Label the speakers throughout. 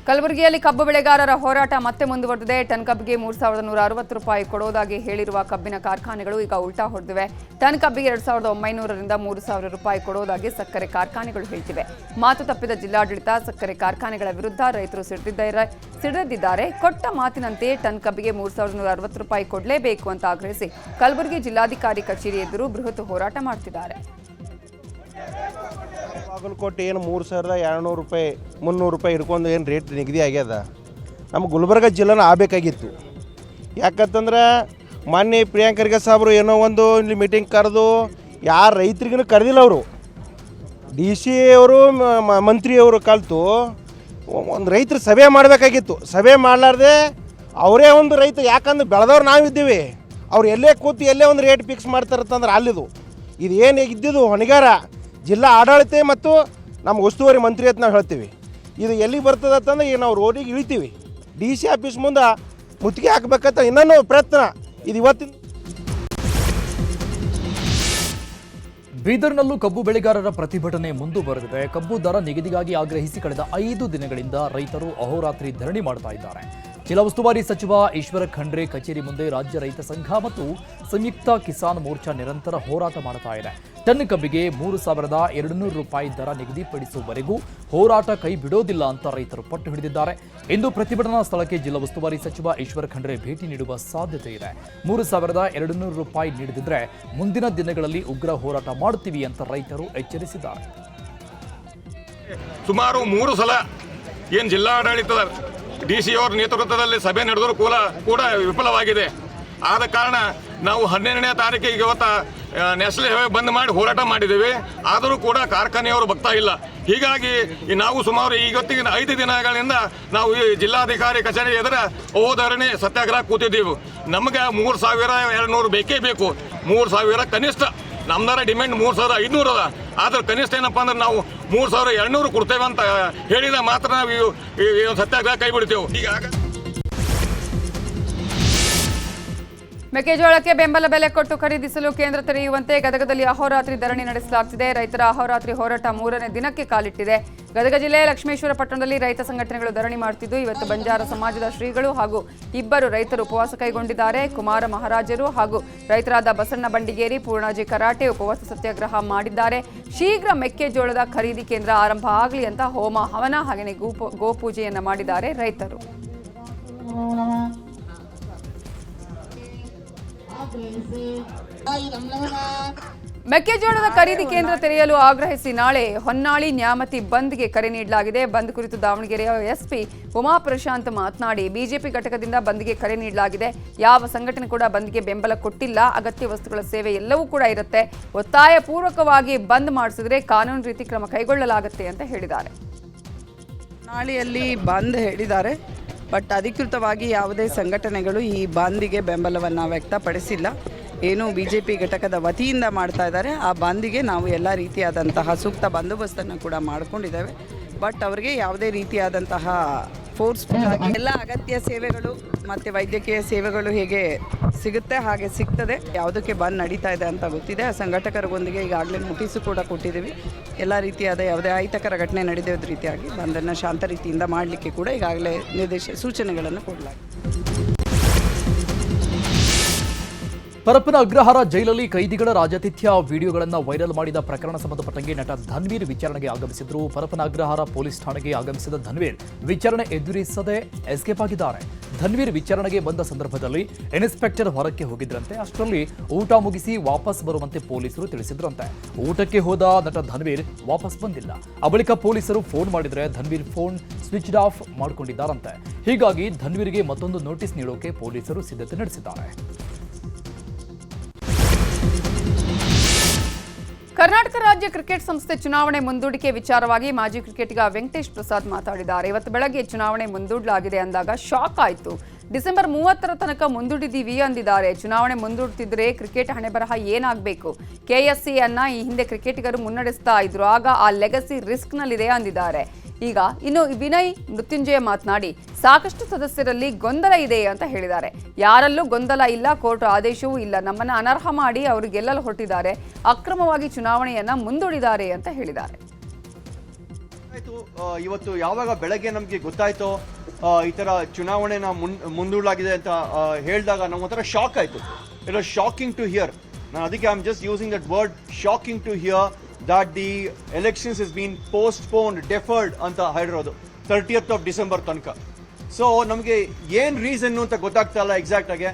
Speaker 1: ಕಲಬುರಗಿಯಲ್ಲಿ ಕಬ್ಬು ಬೆಳೆಗಾರರ ಹೋರಾಟ ಮತ್ತೆ ಮುಂದುವರೆದಿದೆ. ಟನ್ ಕಬ್ಬಿಗೆ 3160 ರೂಪಾಯಿ ಕೊಡೋದಾಗಿ ಹೇಳಿರುವ ಕಬ್ಬಿನ ಕಾರ್ಖಾನೆಗಳು ಈಗ ಉಲ್ಟಾ ಹೊಡೆದಿವೆ. ಟನ್ ಕಬ್ಬಿಗೆ 2900ರಿಂದ 3000 ರೂಪಾಯಿ ಕೊಡೋದಾಗಿ ಸಕ್ಕರೆ ಕಾರ್ಖಾನೆಗಳು ಹೇಳ್ತಿವೆ. ಮಾತು ತಪ್ಪಿದ ಜಿಲ್ಲಾಡಳಿತ ಸಕ್ಕರೆ ಕಾರ್ಖಾನೆಗಳ ವಿರುದ್ಧ ರೈತರು ಸಿಡಿದಿದ್ದಾರೆ. ಕೊಟ್ಟ ಮಾತಿನಂತೆ ಟನ್ ಕಬ್ಬಿಗೆ 3160 ರೂಪಾಯಿ ಕೊಡಲೇಬೇಕು ಅಂತ ಆಗ್ರಹಿಸಿ ಕಲಬುರಗಿ ಜಿಲ್ಲಾಧಿಕಾರಿ ಕಚೇರಿ ಎದುರು ಬೃಹತ್ ಹೋರಾಟ ಮಾಡ್ತಿದ್ದಾರೆ.
Speaker 2: ಬಾಗಲಕೋಟೆ ಏನು 3200 ರೂಪಾಯಿ 300 ರೂಪಾಯಿ ಹಿಡ್ಕೊಂಡು ಏನು ರೇಟ್ ನಿಗದಿ ಆಗ್ಯದ. ನಮ್ಮ ಗುಲ್ಬರ್ಗ ಜಿಲ್ಲೆನ ಆಗಬೇಕಾಗಿತ್ತು. ಯಾಕಂತಂದ್ರೆ ಮಾನ್ಯ ಪ್ರಿಯಾಂಕ್ ಖರ್ಗೆ ಸಾಹೇಬರು ಏನೋ ಒಂದು ಇಲ್ಲಿ ಮೀಟಿಂಗ್ ಕರೆದು ಯಾರು ರೈತರಿಗೂ ಕರೆದಿಲ್ಲ. ಅವರು DC ಅವರು ಮಂತ್ರಿಯವರು ಕಲಿತು ಒಂದು ರೈತರ ಸಭೆ ಮಾಡಬೇಕಾಗಿತ್ತು. ಸಭೆ ಮಾಡಲಾರ್ದೆ ಅವರೇ ಒಂದು ರೈತ, ಯಾಕಂದ್ರೆ ಬೆಳೆದವ್ರು ನಾವಿದ್ದೀವಿ, ಅವ್ರು ಎಲ್ಲೇ ಕೂತು ಎಲ್ಲೇ ಒಂದು ರೇಟ್ ಫಿಕ್ಸ್ ಮಾಡ್ತಾರಂತಂದ್ರೆ ಅಲ್ಲಿದು ಇದು ಏನು ಇದ್ದಿದ್ದು ಹೊಣೆಗಾರ ಜಿಲ್ಲಾ ಆಡಳಿತ ಮತ್ತು ನಮ್ಮ ಉಸ್ತುವಾರಿ ಮಂತ್ರಿ ಅಂತ ನಾವು ಹೇಳ್ತೀವಿ. ಇದು ಎಲ್ಲಿಗೆ ಬರ್ತದೆ ಅಂತಂದ್ರೆ ಈಗ ನಾವು ರೋಡಿಗೆ ಇಳಿತೀವಿ. DC ಆಫೀಸ್ ಮುಂದೆ ಮುತ್ತಿಗೆ ಹಾಕಬೇಕಂತ ಇನ್ನೂ ಪ್ರಯತ್ನ ಇದು ಇವತ್ತಿನ.
Speaker 3: ಬೀದರ್ನಲ್ಲೂ ಕಬ್ಬು ಬೆಳೆಗಾರರ ಪ್ರತಿಭಟನೆ ಮುಂದುವರೆದಿದೆ. ಕಬ್ಬು ದರ ನಿಗದಿಗಾಗಿ ಆಗ್ರಹಿಸಿ ಕಳೆದ 5 ದಿನಗಳಿಂದ ರೈತರು ಅಹೋರಾತ್ರಿ ಧರಣಿ ಮಾಡ್ತಾ ಇದ್ದಾರೆ. ಜಿಲ್ಲಾ ಉಸ್ತುವಾರಿ ಸಚಿವ ಈಶ್ವರ ಖಂಡ್ರೆ ಕಚೇರಿ ಮುಂದೆ ರಾಜ್ಯ ರೈತ ಸಂಘ ಮತ್ತು ಸಂಯುಕ್ತ ಕಿಸಾನ್ ಮೋರ್ಚಾ ನಿರಂತರ ಹೋರಾಟ ಮಾಡ್ತಾ ಇದೆ. ಟನ್ ಕಬ್ಬಿಗೆ 3200 ರೂಪಾಯಿ ದರ ನಿಗದಿಪಡಿಸುವವರೆಗೂ ಹೋರಾಟ ಕೈ ಬಿಡೋದಿಲ್ಲ ಅಂತ ರೈತರು ಪಟ್ಟು ಹಿಡಿದಿದ್ದಾರೆ. ಇಂದು ಪ್ರತಿಭಟನಾ ಸ್ಥಳಕ್ಕೆ ಜಿಲ್ಲಾ ಉಸ್ತುವಾರಿ ಸಚಿವ ಈಶ್ವರ ಖಂಡ್ರೆ ಭೇಟಿ ನೀಡುವ ಸಾಧ್ಯತೆ ಇದೆ. 3200 ರೂಪಾಯಿ ನೀಡದಿದ್ರೆ ಮುಂದಿನ ದಿನಗಳಲ್ಲಿ ಉಗ್ರ ಹೋರಾಟ ಮಾಡುತ್ತೀವಿ ಅಂತ ರೈತರು ಎಚ್ಚರಿಸಿದ್ದಾರೆ.
Speaker 4: ಸುಮಾರು 3 ಸಲ ಏನು ಜಿಲ್ಲಾಡಳಿತದ DC ಅವರ ನೇತೃತ್ವದಲ್ಲಿ ಸಭೆ ನಡೆದರೂ ಕೂಡ ವಿಫಲವಾಗಿದೆ. ಆದ ಕಾರಣ ನಾವು 12ನೇ ತಾರೀಕಿಗೆ ಇವತ್ತು ನ್ಯಾಷನಲ್ ಹೈವೇ ಬಂದ್ ಮಾಡಿ ಹೋರಾಟ ಮಾಡಿದ್ದೇವೆ. ಆದರೂ ಕೂಡ ಕಾರ್ಖಾನೆಯವರು ಬರ್ತಾ ಇಲ್ಲ. ಹೀಗಾಗಿ ನಾವು ಸುಮಾರು ಇವತ್ತಿನ 5 ದಿನಗಳಿಂದ ನಾವು ಈ ಜಿಲ್ಲಾಧಿಕಾರಿ ಕಚೇರಿ ಎದುರ ಧರಣಿ ಸತ್ಯಾಗ್ರಹ ಕೂತಿದ್ದೀವಿ. ನಮಗೆ 3200 ಬೇಕೇ ಬೇಕು. 3000 ಕನಿಷ್ಠ ನಮ್ದಾರ ಡಿಮ್ಯಾಂಡ್ 3500 ಅದ. ಆದ್ರೆ ಕನಿಷ್ಠ ಏನಪ್ಪ ಅಂದ್ರೆ ನಾವು 3200 ಕೊಡ್ತೇವೆ ಅಂತ ಹೇಳಿದ ಮಾತ್ರ ನಾವು ಈ ಸತ್ಯಾಗ್ರಹ ಕೈ ಬಿಡ್ತೇವೆ. ಹೀಗಾಗಿ
Speaker 1: ಮೆಕ್ಕೆಜೋಳಕ್ಕೆ ಬೆಂಬಲ ಬೆಲೆ ಕೊಟ್ಟು ಖರೀದಿಸಲು ಕೇಂದ್ರ ತೆರೆಯುವಂತೆ ಗದಗದಲ್ಲಿ ಅಹೋರಾತ್ರಿ ಧರಣಿ ನಡೆಸಲಾಗುತ್ತಿದೆ. ರೈತರ ಅಹೋರಾತ್ರಿ ಹೋರಾಟ 3ನೇ ದಿನಕ್ಕೆ ಕಾಲಿಟ್ಟಿದೆ. ಗದಗ ಜಿಲ್ಲೆಯ ಲಕ್ಷ್ಮೇಶ್ವರ ಪಟ್ಟಣದಲ್ಲಿ ರೈತ ಸಂಘಟನೆಗಳು ಧರಣಿ ಮಾಡುತ್ತಿದ್ದು, ಇವತ್ತು ಬಂಜಾರ ಸಮಾಜದ ಶ್ರೀಗಳು ಹಾಗೂ 2 ರೈತರು ಉಪವಾಸ ಕೈಗೊಂಡಿದ್ದಾರೆ. ಕುಮಾರ ಮಹಾರಾಜರು ಹಾಗೂ ರೈತರಾದ ಬಸಣ್ಣ ಬಂಡಿಗೇರಿ, ಪೂರ್ಣಾಜಿ ಕರಾಟೆ ಉಪವಾಸ ಸತ್ಯಾಗ್ರಹ ಮಾಡಿದ್ದಾರೆ. ಶೀಘ್ರ ಮೆಕ್ಕೆಜೋಳದ ಖರೀದಿ ಕೇಂದ್ರ ಆರಂಭ ಆಗಲಿ ಅಂತ ಹೋಮ ಹವನ ಹಾಗೆಯೇ ಗೋಪೂಜೆಯನ್ನ ಮಾಡಿದ್ದಾರೆ ರೈತರು. ಮೆಕ್ಕೆಜೋಳದ ಖರೀದಿ ಕೇಂದ್ರ ತೆರೆಯಲು ಆಗ್ರಹಿಸಿ ನಾಳೆ ಹೊನ್ನಾಳಿ ನ್ಯಾಮತಿ ಬಂದ್ಗೆ ಕರೆ ನೀಡಲಾಗಿದೆ. ಬಂದ್ ಕುರಿತು ದಾವಣಗೆರೆಯ SP ಉಮಾ ಪ್ರಶಾಂತ್ ಮಾತನಾಡಿ, ಬಿಜೆಪಿ ಘಟಕದಿಂದ ಬಂದ್ಗೆ ಕರೆ ನೀಡಲಾಗಿದೆ. ಯಾವ ಸಂಘಟನೆ ಕೂಡ ಬಂದ್ಗೆ ಬೆಂಬಲ ಕೊಟ್ಟಿಲ್ಲ. ಅಗತ್ಯ ವಸ್ತುಗಳ ಸೇವೆ ಎಲ್ಲವೂ ಕೂಡ ಇರುತ್ತೆ. ಒತ್ತಾಯ ಪೂರ್ವಕವಾಗಿ ಬಂದ್ ಮಾಡಿಸಿದ್ರೆ ಕಾನೂನು ರೀತಿ ಕ್ರಮ ಕೈಗೊಳ್ಳಲಾಗುತ್ತೆ ಅಂತ ಹೇಳಿದ್ದಾರೆ.
Speaker 5: ನಾಳೆಯಲ್ಲಿ ಬಂದ್ ಹೇಳಿದ್ದಾರೆ, ಬಟ್ ಅಧಿಕೃತವಾಗಿ ಯಾವುದೇ ಸಂಘಟನೆಗಳು ಈ ಬಂದಿಗೆ ಬೆಂಬಲವನ್ನು ವ್ಯಕ್ತಪಡಿಸಿಲ್ಲ. ಏನು BJP ಘಟಕದ ವತಿಯಿಂದ ಮಾಡ್ತಾ ಇದ್ದಾರೆ ಆ ಬಂದಿಗೆ ನಾವು ಎಲ್ಲ ರೀತಿಯಾದಂತಹ ಸೂಕ್ತ ಬಂದೋಬಸ್ತನ್ನು ಕೂಡ ಮಾಡಿಕೊಂಡಿದ್ದೇವೆ. ಬಟ್ ಅವರಿಗೆ ಯಾವುದೇ ರೀತಿಯಾದಂತಹ ಫೋರ್ಸ್ಫುಲ್ ಆಗಿ ಎಲ್ಲ ಅಗತ್ಯ ಸೇವೆಗಳು ಮತ್ತು ವೈದ್ಯಕೀಯ ಸೇವೆಗಳು ಹೇಗೆ ಸಿಗುತ್ತೆ ಹಾಗೆ ಸಿಗ್ತದೆ. ಯಾವುದಕ್ಕೆ ಬಂದ್ ನಡೀತಾ ಇದೆ ಅಂತ ಗೊತ್ತಿದೆ. ಆ ಸಂಘಟಕರಿಗೊಂದಿಗೆ ಈಗಾಗಲೇ ನೋಟಿಸು ಕೂಡ ಕೊಟ್ಟಿದ್ದೀವಿ. ಎಲ್ಲ ರೀತಿಯಾದ ಯಾವುದೇ ಅಹಿತಕರ ಘಟನೆ ನಡೆಯೋದ್ರ ರೀತಿಯಾಗಿ ಬಂದನ್ನು ಶಾಂತ ರೀತಿಯಿಂದ ಮಾಡಲಿಕ್ಕೆ ಕೂಡ ಈಗಾಗಲೇ ಸೂಚನೆಗಳನ್ನು ಕೊಡಲಾಗಿದೆ.
Speaker 3: ಪರಪ್ಪನ ಅಗ್ರಹಾರ ಜೈಲಲ್ಲಿ ಕೈದಿಗಳ ರಾಜಾತಿಥ್ಯ ವಿಡಿಯೋಗಳನ್ನು ವೈರಲ್ ಮಾಡಿದ ಪ್ರಕರಣ ಸಂಬಂಧಪಟ್ಟಂಗೆ ನಟ ಧನ್ವೀರ್ ವಿಚಾರಣೆಗೆ ಆಗಮಿಸಿದ್ರು. ಪರಪ್ಪನ ಅಗ್ರಹಾರ ಪೊಲೀಸ್ ಠಾಣೆಗೆ ಆಗಮಿಸಿದ ಧನ್ವೀರ್ ವಿಚಾರಣೆ ಎದುರಿಸದೆ ಎಸ್ಕೇಪ್ ಆಗಿದ್ದಾರೆ. ಧನ್ವೀರ್ ವಿಚಾರಣೆಗೆ ಬಂದ ಸಂದರ್ಭದಲ್ಲಿ ಇನ್ಸ್ಪೆಕ್ಟರ್ ಹೊರಕ್ಕೆ ಹೋಗಿದ್ರಂತೆ. ಅಷ್ಟರಲ್ಲಿ ಊಟ ಮುಗಿಸಿ ವಾಪಸ್ ಬರುವಂತೆ ಪೊಲೀಸರು ತಿಳಿಸಿದ್ರಂತೆ. ಊಟಕ್ಕೆ ಹೋದ ನಟ ಧನ್ವೀರ್ ವಾಪಸ್ ಬಂದಿಲ್ಲ. ಆ ಬಳಿಕ ಪೊಲೀಸರು ಫೋನ್ ಮಾಡಿದ್ರೆ ಧನ್ವೀರ್ ಫೋನ್ ಸ್ವಿಚ್ ಆಫ್ ಮಾಡಿಕೊಂಡಿದ್ದಾರಂತೆ. ಹೀಗಾಗಿ ಧನ್ವೀರ್ಗೆ ಮತ್ತೊಂದು ನೋಟಿಸ್ ನೀಡೋಕೆ ಪೊಲೀಸರು ಸಿದ್ಧತೆ ನಡೆಸಿದ್ದಾರೆ.
Speaker 1: ಕರ್ನಾಟಕ ರಾಜ್ಯ ಕ್ರಿಕೆಟ್ ಸಂಸ್ಥೆ ಚುನಾವಣೆ ಮುಂದೂಡಿಕೆ ವಿಚಾರವಾಗಿ ಮಾಜಿ ಕ್ರಿಕೆಟಿಗ ವೆಂಕಟೇಶ್ ಪ್ರಸಾದ್ ಮಾತಾಡಿದ್ದಾರೆ. ಇವತ್ತು ಬೆಳಗ್ಗೆ ಚುನಾವಣೆ ಮುಂದೂಡಲಾಗಿದೆ ಅಂದಾಗ ಶಾಕ್ ಆಯಿತು. ಡಿಸೆಂಬರ್ 30ರ ತನಕ ಮುಂದೂಡಿದ್ದೀವಿ ಅಂದಿದ್ದಾರೆ. ಚುನಾವಣೆ ಮುಂದೂಡ್ತಿದ್ರೆ ಕ್ರಿಕೆಟ್ ಹಣೆಬರಹ ಏನಾಗಬೇಕು? KSC ಅನ್ನ ಈ ಹಿಂದೆ ಕ್ರಿಕೆಟಿಗರು ಮುನ್ನಡೆಸ್ತಾ ಇದ್ರು. ಆಗ ಆ ಲೆಗಸಿ ರಿಸ್ಕ್ನಲ್ಲಿದೆ ಅಂದಿದ್ದಾರೆ. ಈಗ ಇನ್ನು ವಿನಯ್ ಮೃತ್ಯುಂಜಯ ಮಾತನಾಡಿ, ಸಾಕಷ್ಟು ಸದಸ್ಯರಲ್ಲಿ ಗೊಂದಲ ಇದೆ ಅಂತ ಹೇಳಿದ್ದಾರೆ. ಯಾರಲ್ಲೂ ಗೊಂದಲ ಇಲ್ಲ, ಕೋರ್ಟ್ ಆದೇಶವೂ ಇಲ್ಲ. ನಮ್ಮನ್ನ ಅನರ್ಹ ಮಾಡಿ ಅವರು ಗೆಲ್ಲಲು ಹೊರಟಿದ್ದಾರೆ. ಅಕ್ರಮವಾಗಿ ಚುನಾವಣೆಯನ್ನ ಮುಂದೂಡಿದ್ದಾರೆ ಅಂತ ಹೇಳಿದ್ದಾರೆ.
Speaker 6: ಇವತ್ತು ಯಾವಾಗ ಬೆಳಗ್ಗೆ ನಮಗೆ ಗೊತ್ತಾಯ್ತೋ ಈ ಥರ ಚುನಾವಣೆನ ಮುಂದೂಡಲಾಗಿದೆ ಅಂತ ಹೇಳಿದಾಗ ನಮ್ಗೆ ಒಂಥರ ಶಾಕ್ ಆಯಿತು. It was shocking to hear. ನಾನು ಅದಕ್ಕೆ I am just using that word, shocking to hear that the elections is been postponed, deferred ಅಂತ ಹೇಳಿರೋದು 30th of December ತನಕ. ಸೊ ನಮಗೆ ಏನು ರೀಸನ್ನು ಅಂತ ಗೊತ್ತಾಗ್ತಾ ಇಲ್ಲ ಎಕ್ಸಾಕ್ಟಾಗಿ.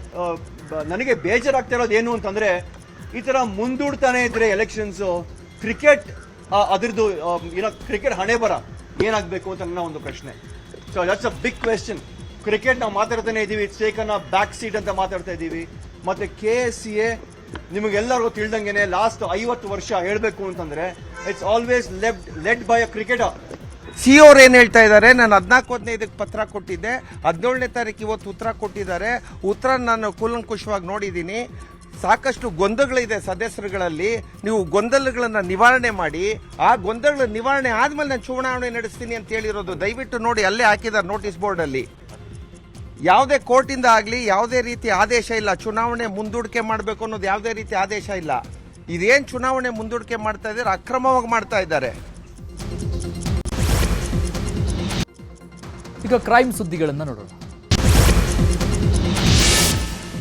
Speaker 6: ನನಗೆ ಬೇಜಾರಾಗ್ತಾ ಇರೋದು ಏನು ಅಂತಂದರೆ, ಈ ಥರ ಮುಂದೂಡ್ತಾನೆ ಇದ್ರೆ ಎಲೆಕ್ಷನ್ಸು, ಕ್ರಿಕೆಟ್ ಅದ್ರದ್ದು ಕ್ರಿಕೆಟ್ ಹಣೆ ಬರ ಏನಾಗಬೇಕು ಅಂತ ನನ್ನ ಒಂದು ಪ್ರಶ್ನೆ. So that's a big question. Cricket ನಾವು ಮಾತಾಡ್ತಾನೆ ಇದ್ದೀವಿ, it's taken a back seat ಅಂತ ಮಾತಾಡ್ತಾ ಇದ್ದೀವಿ. ಮತ್ತು KSCA ನಿಮಗೆಲ್ಲರಿಗೂ ತಿಳಿದಂಗೆ ಲಾಸ್ಟ್ 50 ವರ್ಷ ಹೇಳಬೇಕು ಅಂತಂದರೆ it's always led by a cricketer.
Speaker 2: CEO ಅವ್ರು ಏನು ಹೇಳ್ತಾ ಇದ್ದಾರೆ, ನಾನು 14ನೇ ಪತ್ರ ಕೊಟ್ಟಿದ್ದೆ, 17ನೇ ತಾರೀಕು ಇವತ್ತು ಉತ್ತರ ಕೊಟ್ಟಿದ್ದಾರೆ. ಉತ್ತರ ನಾನು ಕೂಲಂಕುಷವಾಗಿ ನೋಡಿದ್ದೀನಿ. ಸಾಕಷ್ಟು ಗೊಂದಲಗಳಿದೆ ಸದಸ್ಯರುಗಳಲ್ಲಿ. ನೀವು ಗೊಂದಲಗಳನ್ನು ನಿವಾರಣೆ ಮಾಡಿ, ಆ ಗೊಂದಲಗಳ ನಿವಾರಣೆ ಆದ್ಮೇಲೆ ನಾನು ಚುನಾವಣೆ ನಡೆಸ್ತೀನಿ ಅಂತ ಹೇಳಿರೋದು. ದಯವಿಟ್ಟು ನೋಡಿ, ಅಲ್ಲೇ ಹಾಕಿದ್ದಾರೆ ನೋಟಿಸ್ ಬೋರ್ಡಲ್ಲಿ. ಯಾವುದೇ ಕೋರ್ಟಿಂದ ಆಗಲಿ ಯಾವುದೇ ರೀತಿ ಆದೇಶ ಇಲ್ಲ. ಚುನಾವಣೆ ಮುಂದೂಡಿಕೆ ಮಾಡಬೇಕು ಅನ್ನೋದು ಯಾವುದೇ ರೀತಿ ಆದೇಶ ಇಲ್ಲ. ಇದೇನು ಚುನಾವಣೆ ಮುಂದೂಡಿಕೆ ಮಾಡ್ತಾ ಇದ್ದಾರೆ, ಅಕ್ರಮವಾಗಿ ಮಾಡ್ತಾ ಇದ್ದಾರೆ.
Speaker 3: ಈಗ ಕ್ರೈಮ್ ಸುದ್ದಿಗಳನ್ನು ನೋಡೋಣ.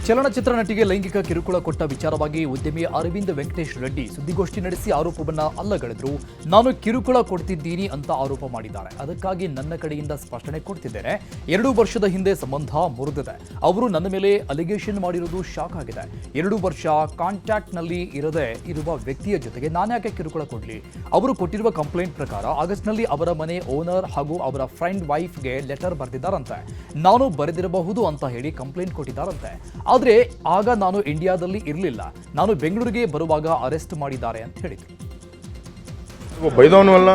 Speaker 3: ಚಲನಚಿತ್ರ ನಟಿಗೆ ಲೈಂಗಿಕ ಕಿರುಕುಳ ಕೊಟ್ಟ ವಿಚಾರವಾಗಿ ಉದ್ಯಮಿ ಅರವಿಂದ್ ವೆಂಕಟೇಶ್ ರೆಡ್ಡಿ ಸುದ್ದಿಗೋಷ್ಠಿ ನಡೆಸಿ ಆರೋಪವನ್ನ ಅಲ್ಲಗಳೆದ್ರು. ನಾನು ಕಿರುಕುಳ ಕೊಡ್ತಿದ್ದೀನಿ ಅಂತ ಆರೋಪ ಮಾಡಿದ್ದಾರೆ. ಅದಕ್ಕಾಗಿ ನನ್ನ ಕಡೆಯಿಂದ ಸ್ಪಷ್ಟನೆ ಕೊಡ್ತಿದ್ದೇನೆ. 2 ವರ್ಷದ ಹಿಂದೆ ಸಂಬಂಧ ಮುರಿದಿದೆ. ಅವರು ನನ್ನ ಮೇಲೆ ಅಲಿಗೇಷನ್ ಮಾಡಿರೋದು ಶಾಕ್ ಆಗಿದೆ. 2 ವರ್ಷ ಕಾಂಟ್ಯಾಕ್ಟ್ ನಲ್ಲಿ ಇರದೆ ಇರುವ ವ್ಯಕ್ತಿಯ ಜೊತೆಗೆ ನಾನ್ಯಾಕೆ ಕಿರುಕುಳ ಕೊಡ್ಲಿ? ಅವರು ಕೊಟ್ಟಿರುವ ಕಂಪ್ಲೇಂಟ್ ಪ್ರಕಾರ ಆಗಸ್ಟ್ನಲ್ಲಿ ಅವರ ಮನೆ ಓನರ್ ಹಾಗೂ ಅವರ ಫ್ರೆಂಡ್ ವೈಫ್ಗೆ ಲೆಟರ್ ಬರೆದಿದ್ದಾರಂತೆ. ನಾನು ಬರೆದಿರಬಹುದು ಅಂತ ಹೇಳಿ ಕಂಪ್ಲೇಂಟ್ ಕೊಟ್ಟಿದ್ದಾರಂತೆ. ಆದರೆ ಆಗ ನಾನು ಇಂಡಿಯಾದಲ್ಲಿ ಇರಲಿಲ್ಲ. ನಾನು ಬೆಂಗಳೂರಿಗೆ ಬರುವಾಗ ಅರೆಸ್ಟ್ ಮಾಡಿದ್ದಾರೆ ಅಂತ ಹೇಳಿದ್ರು.
Speaker 7: ಬೈದವನು ಅಲ್ಲ,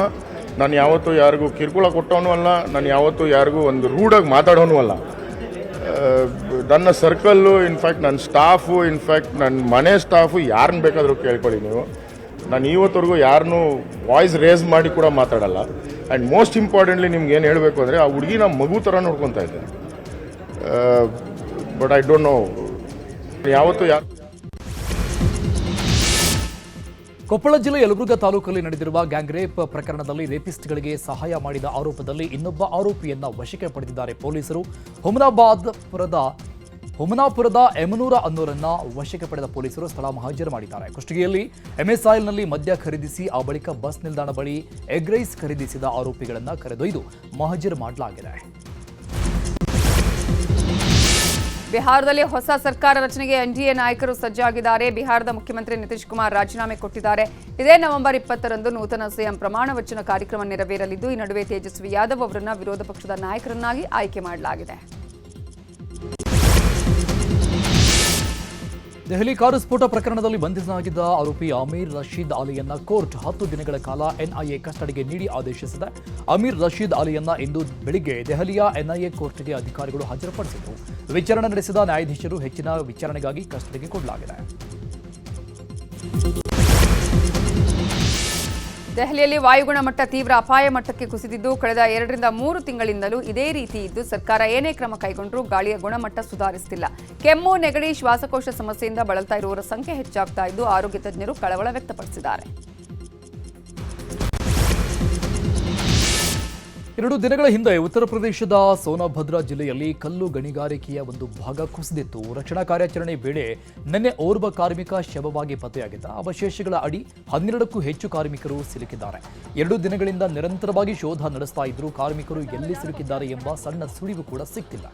Speaker 7: ನಾನು ಯಾವತ್ತೂ ಯಾರಿಗೂ ಕಿರುಕುಳ ಕೊಟ್ಟವನು ಅಲ್ಲ, ನಾನು ಯಾವತ್ತೂ ಯಾರಿಗೂ ಒಂದು ರೂಡಾಗಿ ಮಾತಾಡೋನು ಅಲ್ಲ. ನನ್ನ ಸರ್ಕಲ್ಲು, ಇನ್ಫ್ಯಾಕ್ಟ್ ನನ್ನ ಸ್ಟಾಫು, ಇನ್ಫ್ಯಾಕ್ಟ್ ನನ್ನ ಮನೆ ಸ್ಟಾಫು, ಯಾರನ್ನ ಬೇಕಾದರೂ ಕೇಳ್ಕೊಳ್ಳಿ ನೀವು. ನಾನು ಇವತ್ತವರೆಗೂ ಯಾರನ್ನೂ ವಾಯ್ಸ್ ರೇಸ್ ಮಾಡಿ ಕೂಡ ಮಾತಾಡಲ್ಲ. ಆ್ಯಂಡ್ ಮೋಸ್ಟ್ ಇಂಪಾರ್ಟೆಂಟ್ಲಿ ನಿಮ್ಗೆ ಏನು ಹೇಳಬೇಕು ಅಂದರೆ, ಆ ಹುಡುಗಿ ನಮ್ಮ ಮಗು ಥರ ನೋಡ್ಕೊತಾ ಇದ್ದೆ. ಬಟ್ ಐ ಡೋಂಟ್ ನೋ ಯಾವತ್ತೂ ಯಾರು.
Speaker 3: ಕೊಪ್ಪಳ ಜಿಲ್ಲೆ ಯಲಬುರ್ಗಾ ತಾಲೂಕಲ್ಲಿ ನಡೆದಿರುವ ಗ್ಯಾಂಗ್ ರೇಪ್ ಪ್ರಕರಣದಲ್ಲಿ ರೇಪಿಸ್ಟ್ಗಳಿಗೆ ಸಹಾಯ ಮಾಡಿದ ಆರೋಪದಲ್ಲಿ ಇನ್ನೊಬ್ಬ ಆರೋಪಿಯನ್ನ ವಶಕ್ಕೆ ಪಡೆದಿದ್ದಾರೆ ಪೊಲೀಸರು. ಹುಮನಾಪುರದ ಎಮನೂರ ಅನ್ನೋರನ್ನ ವಶಕ್ಕೆ ಪಡೆದ ಪೊಲೀಸರು ಸ್ಥಳ ಮಹಜರು ಮಾಡಿದ್ದಾರೆ. ಕುಷ್ಟಗಿಯಲ್ಲಿ MSILನಲ್ಲಿ ಮದ್ಯ ಖರೀದಿಸಿ ಆ ಬಳಿಕ ಬಸ್ ನಿಲ್ದಾಣ ಬಳಿ ಎಗ್ ರೈಸ್ ಖರೀದಿಸಿದ ಆರೋಪಿಗಳನ್ನ ಕರೆದೊಯ್ದು ಮಹಜರು ಮಾಡಲಾಗಿದೆ.
Speaker 1: ಬಿಹಾರದಲ್ಲಿ ಹೊಸ ಸರ್ಕಾರ ರಚನೆಗೆ NDA ನಾಯಕರು ಸಜ್ಜಾಗಿದ್ದಾರೆ. ಬಿಹಾರದ ಮುಖ್ಯಮಂತ್ರಿ ನಿತೀಶ್ ಕುಮಾರ್ ರಾಜೀನಾಮೆ ಕೊಟ್ಟಿದ್ದಾರೆ. ಇದೇ ನವೆಂಬರ್ 20ರಂದು ನೂತನ CM ಪ್ರಮಾಣ ವಚನ ಕಾರ್ಯಕ್ರಮ ನೆರವೇರಲಿದ್ದು, ಈ ನಡುವೆ ತೇಜಸ್ವಿ ಯಾದವ್ ಅವರನ್ನ ವಿರೋಧ ಪಕ್ಷದ ನಾಯಕರನ್ನಾಗಿ ಆಯ್ಕೆ ಮಾಡಲಾಗಿದೆ.
Speaker 3: ದೆಹಲಿ ಕಾರು ಸ್ಫೋಟ ಪ್ರಕರಣದಲ್ಲಿ ಬಂಧಿಸಲಾಗಿದ್ದ ಆರೋಪಿ ಅಮೀರ್ ರಶೀದ್ ಅಲಿಯನ್ನ ಕೋರ್ಟ್ 10 ದಿನಗಳ ಕಾಲ NIA ಕಸ್ಟಡಿಗೆ ನೀಡಿ ಆದೇಶಿಸಿದೆ. ಅಮೀರ್ ರಶೀದ್ ಅಲಿಯನ್ನ ಇಂದು ಬೆಳಿಗ್ಗೆ ದೆಹಲಿಯ NIA ಕೋರ್ಟ್ಗೆ ಅಧಿಕಾರಿಗಳು ಹಾಜರುಪಡಿಸಿದರು. ವಿಚಾರಣೆ ನಡೆಸಿದ ನ್ಯಾಯಾಧೀಶರು ಹೆಚ್ಚಿನ ವಿಚಾರಣೆಗಾಗಿ ಕಸ್ಟಡಿಗೆ ಕೊಡಲಾಗಿದೆ.
Speaker 1: ದೆಹಲಿಯಲ್ಲಿ ವಾಯುಗುಣ ಮಟ್ಟ ತೀವ್ರ ಅಪಾಯ ಮಟ್ಟಕ್ಕೆ ಕುಸಿದಿದ್ದು, ಕಳೆದ 2 ರಿಂದ 3 ತಿಂಗಳಿಂದಲೂ ಇದೇ ರೀತಿ ಇದ್ದು, ಸರ್ಕಾರ ಏನೇ ಕ್ರಮ ಕೈಗೊಂಡರೂ ಗಾಳಿಯ ಗುಣಮಟ್ಟ ಸುಧಾರಿಸುತ್ತಿಲ್ಲ. ಕೆಮ್ಮು, ನೆಗಡಿ, ಶ್ವಾಸಕೋಶ ಸಮಸ್ಯೆಯಿಂದ ಬಳಲ್ತಾ ಇರುವವರ ಸಂಖ್ಯೆ ಹೆಚ್ಚಾಗ್ತಾ ಇದ್ದು, ಆರೋಗ್ಯ ತಜ್ಞರು ಕಳವಳ ವ್ಯಕ್ತಪಡಿಸಿದ್ದಾರೆ.
Speaker 3: 2 ದಿನಗಳ ಹಿಂದೆ ಉತ್ತರ ಪ್ರದೇಶದ ಸೋನಭದ್ರಾ ಜಿಲ್ಲೆಯಲ್ಲಿ ಕಲ್ಲು ಗಣಿಗಾರಿಕೆಯ ಒಂದು ಭಾಗ ಕುಸಿದಿತ್ತು. ರಕ್ಷಣಾ ಕಾರ್ಯಾಚರಣೆ ವೇಳೆ ನಿನ್ನೆ ಓರ್ವ ಕಾರ್ಮಿಕ ಶವವಾಗಿ ಪತ್ತೆಯಾಗಿದ್ದ. ಅವಶೇಷಗಳ ಅಡಿ 12ಕ್ಕೂ ಹೆಚ್ಚು ಕಾರ್ಮಿಕರು ಸಿಲುಕಿದ್ದಾರೆ. 2 ದಿನಗಳಿಂದ ನಿರಂತರವಾಗಿ ಶೋಧ ನಡೆಸ್ತಾ ಇದ್ರು. ಕಾರ್ಮಿಕರು ಎಲ್ಲಿ ಸಿಲುಕಿದ್ದಾರೆ ಎಂಬ ಸಣ್ಣ ಸುಳಿವು ಕೂಡ ಸಿಕ್ತಿಲ್ಲ.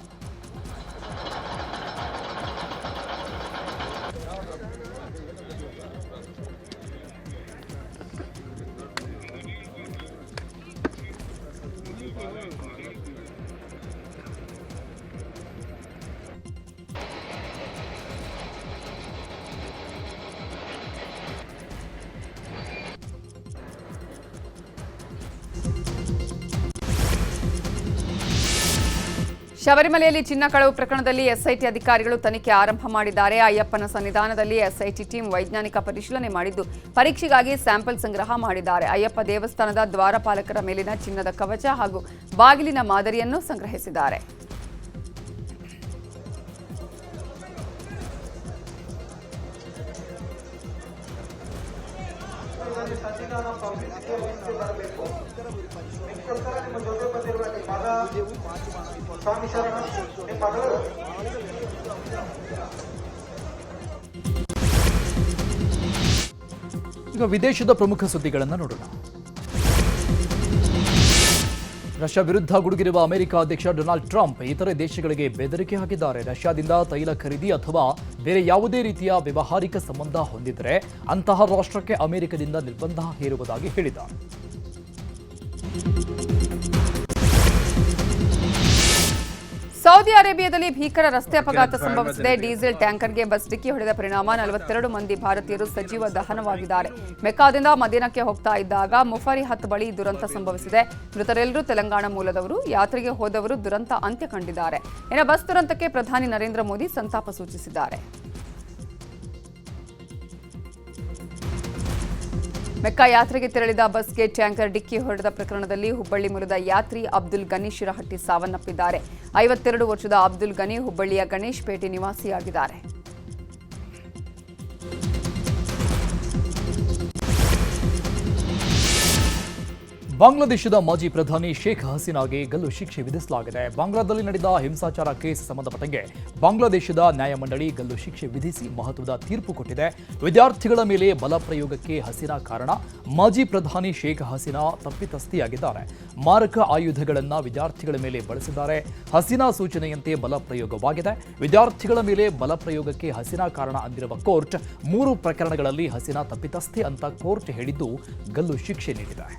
Speaker 1: ಶಬರಿಮಲೆಯಲ್ಲಿ ಚಿನ್ನ ಕಳವು ಪ್ರಕರಣದಲ್ಲಿ SIT ಅಧಿಕಾರಿಗಳು ತನಿಖೆ ಆರಂಭ ಮಾಡಿದ್ದಾರೆ. ಅಯ್ಯಪ್ಪನ ಸನ್ನಿಧಾನದಲ್ಲಿ SIT ಟೀಮ್ ವೈಜ್ಞಾನಿಕ ಪರಿಶೀಲನೆ ಮಾಡಿದ್ದು, ಪರೀಕ್ಷೆಗಾಗಿ ಸ್ಯಾಂಪಲ್ ಸಂಗ್ರಹ ಮಾಡಿದ್ದಾರೆ. ಅಯ್ಯಪ್ಪ ದೇವಸ್ಥಾನದ ದ್ವಾರಪಾಲಕರ ಮೇಲಿನ ಚಿನ್ನದ ಕವಚ ಹಾಗೂ ಬಾಗಿಲಿನ ಮಾದರಿಯನ್ನು ಸಂಗ್ರಹಿಸಿದ್ದಾರೆ.
Speaker 3: ಈಗ ವಿದೇಶದ ಪ್ರಮುಖ ಸುದ್ದಿಗಳನ್ನು ನೋಡೋಣ. ರಷ್ಯಾ ವಿರುದ್ಧ ಗುಡುಗಿರುವ ಅಮೆರಿಕ ಅಧ್ಯಕ್ಷ ಡೊನಾಲ್ಡ್ ಟ್ರಂಪ್ ಇತರೆ ದೇಶಗಳಿಗೆ ಬೆದರಿಕೆ ಹಾಕಿದ್ದಾರೆ. ರಷ್ಯಾದಿಂದ ತೈಲ ಖರೀದಿ ಅಥವಾ ಬೇರೆ ಯಾವುದೇ ರೀತಿಯ ವ್ಯಾವಹಾರಿಕ ಸಂಬಂಧ ಹೊಂದಿದರೆ ಅಂತಹ ರಾಷ್ಟ್ರಕ್ಕೆ ಅಮೆರಿಕದಿಂದ ನಿರ್ಬಂಧ ಹೇರುವುದಾಗಿ ಹೇಳಿದ್ದಾರೆ.
Speaker 1: ಸೌದಿ ಅರೇಬಿಯಾದಲ್ಲಿ ಭೀಕರ ರಸ್ತೆ ಅಪಘಾತ ಸಂಭವಿಸಿದೆ. ಡೀಸೆಲ್ ಟ್ಯಾಂಕರ್ಗೆ ಬಸ್ ಡಿಕ್ಕಿ ಹೊಡೆದ ಪರಿಣಾಮ 42 ಮಂದಿ ಭಾರತೀಯರು ಸಜೀವ ದಹನವಾಗಿದ್ದಾರೆ. ಮೆಕ್ಕಾದಿಂದ ಮದೀನಕ್ಕೆ ಹೋಗ್ತಾ ಇದ್ದಾಗ ಮುಫರಿಹತ್ ಬಳಿ ದುರಂತ ಸಂಭವಿಸಿದೆ. ಮೃತರೆಲ್ಲರೂ ತೆಲಂಗಾಣ ಮೂಲದವರು. ಯಾತ್ರೆಗೆ ಹೋದವರು ದುರಂತ ಅಂತ್ಯ ಕಂಡಿದ್ದಾರೆ. ಇನ್ನು ಬಸ್ ದುರಂತಕ್ಕೆ ಪ್ರಧಾನಿ ನರೇಂದ್ರ ಮೋದಿ ಸಂತಾಪ ಸೂಚಿಸಿದ್ದಾರೆ. ಮೆಕ್ಕಾ ಯಾತ್ರೆಗೆ ತೆರಳಿದ ಬಸ್ಗೆ ಟ್ಯಾಂಕರ್ ಡಿಕ್ಕಿ ಹೊಡೆದ ಪ್ರಕರಣದಲ್ಲಿ ಹುಬ್ಬಳ್ಳಿ ಮೂಲದ ಯಾತ್ರಿ ಅಬ್ದುಲ್ ಗನಿ ಶಿರಹಟ್ಟಿ ಸಾವನ್ನಪ್ಪಿದ್ದಾರೆ. 52 ವರ್ಷದ ಅಬ್ದುಲ್ ಗನಿ ಹುಬ್ಬಳ್ಳಿಯ ಗಣೇಶ್ ಪೇಟೆ ನಿವಾಸಿಯಾಗಿದ್ದಾರೆ.
Speaker 3: ಬಾಂಗ್ಲಾದೇಶದ ಮಾಜಿ ಪ್ರಧಾನಿ ಶೇಖ್ ಹಸೀನಾಗೆ ಗಲ್ಲು ಶಿಕ್ಷೆ ವಿಧಿಸಲಾಗಿದೆ. ಬಾಂಗ್ಲಾದಲ್ಲಿ ನಡೆದ ಹಿಂಸಾಚಾರ ಕೇಸ್ ಸಂಬಂಧಪಟ್ಟಂಗೆ ಬಾಂಗ್ಲಾದೇಶದ ನ್ಯಾಯಮಂಡಳಿ ಗಲ್ಲು ಶಿಕ್ಷೆ ವಿಧಿಸಿ ಮಹತ್ವದ ತೀರ್ಪು ಕೊಟ್ಟಿದೆ. ವಿದ್ಯಾರ್ಥಿಗಳ ಮೇಲೆ ಬಲ ಪ್ರಯೋಗಕ್ಕೆ ಹಸೀನಾ ಕಾರಣ. ಮಾಜಿ ಪ್ರಧಾನಿ ಶೇಖ್ ಹಸೀನಾ ತಪ್ಪಿತಸ್ಥಿಯಾಗಿದ್ದಾರೆ. ಮಾರಕ ಆಯುಧಗಳನ್ನು ವಿದ್ಯಾರ್ಥಿಗಳ ಮೇಲೆ ಬಳಸಿದ್ದಾರೆ. ಹಸೀನಾ ಸೂಚನೆಯಂತೆ ಬಲ ಪ್ರಯೋಗವಾಗಿದೆ. ವಿದ್ಯಾರ್ಥಿಗಳ ಮೇಲೆ ಬಲ ಪ್ರಯೋಗಕ್ಕೆ ಹಸೀನಾ ಕಾರಣ ಅಂದಿರುವ ಕೋರ್ಟ್ 3 ಪ್ರಕರಣಗಳಲ್ಲಿ ಹಸೀನಾ ತಪ್ಪಿತಸ್ಥೆ ಅಂತ ಕೋರ್ಟ್ ಹೇಳಿದ್ದು ಗಲ್ಲು ಶಿಕ್ಷೆ ನೀಡಿದೆ.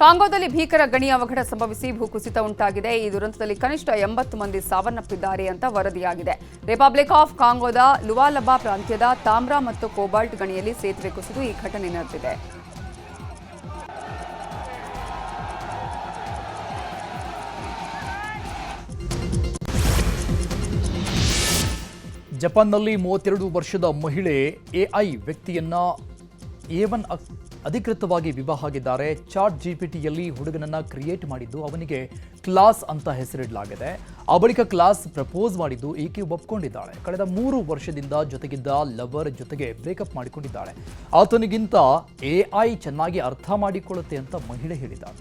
Speaker 1: ಕಾಂಗೋದಲ್ಲಿ ಭೀಕರ ಗಣಿ ಅವಘಡ ಸಂಭವಿಸಿ ಭೂಕುಸಿತ ಉಂಟಾಗಿದೆ. ಈ ದುರಂತದಲ್ಲಿ ಕನಿಷ್ಠ 80 ಮಂದಿ ಸಾವನ್ನಪ್ಪಿದ್ದಾರೆ ಅಂತ ವರದಿಯಾಗಿದೆ. ರಿಪಬ್ಲಿಕ್ ಆಫ್ ಕಾಂಗೋದ ಲುವಾಲಬಾ ಪ್ರಾಂತ್ಯದ ತಾಮ್ರ ಮತ್ತು ಕೋಬಾಲ್ಟ್ ಗಣಿಯಲ್ಲಿ ಸೇತುವೆ ಕುಸಿದು ಈ ಘಟನೆ ನಡೆದಿದೆ.
Speaker 3: ಜಪಾನ್ನಲ್ಲಿ 32 ವರ್ಷದ ಮಹಿಳೆ ಎಐ ವ್ಯಕ್ತಿಯನ್ನ A1 ಅಧಿಕೃತವಾಗಿ ವಿವಾಹ ಆಗಿದ್ದಾರೆ. ಚಾಟ್ ಜಿಪಿಟಿಯಲ್ಲಿ ಹುಡುಗನನ್ನ ಕ್ರಿಯೇಟ್ ಮಾಡಿದ್ದು ಅವನಿಗೆ ಕ್ಲಾಸ್ ಅಂತ ಹೆಸರಿಡಲಾಗಿದೆ. ಆ ಬಳಿಕ ಕ್ಲಾಸ್ ಪ್ರಪೋಸ್ ಮಾಡಿದ್ದು ಈಕೆ ಒಪ್ಕೊಂಡಿದ್ದಾಳೆ. ಕಳೆದ 3 ವರ್ಷದಿಂದ ಜೊತೆಗಿದ್ದ ಲವರ್ ಜೊತೆಗೆ ಬ್ರೇಕಪ್ ಮಾಡಿಕೊಂಡಿದ್ದಾಳೆ. ಆತನಿಗಿಂತ ಎಐ ಚೆನ್ನಾಗಿ ಅರ್ಥ ಮಾಡಿಕೊಳ್ಳುತ್ತೆ ಅಂತ ಮಹಿಳೆ ಹೇಳಿದ್ದಾಳೆ.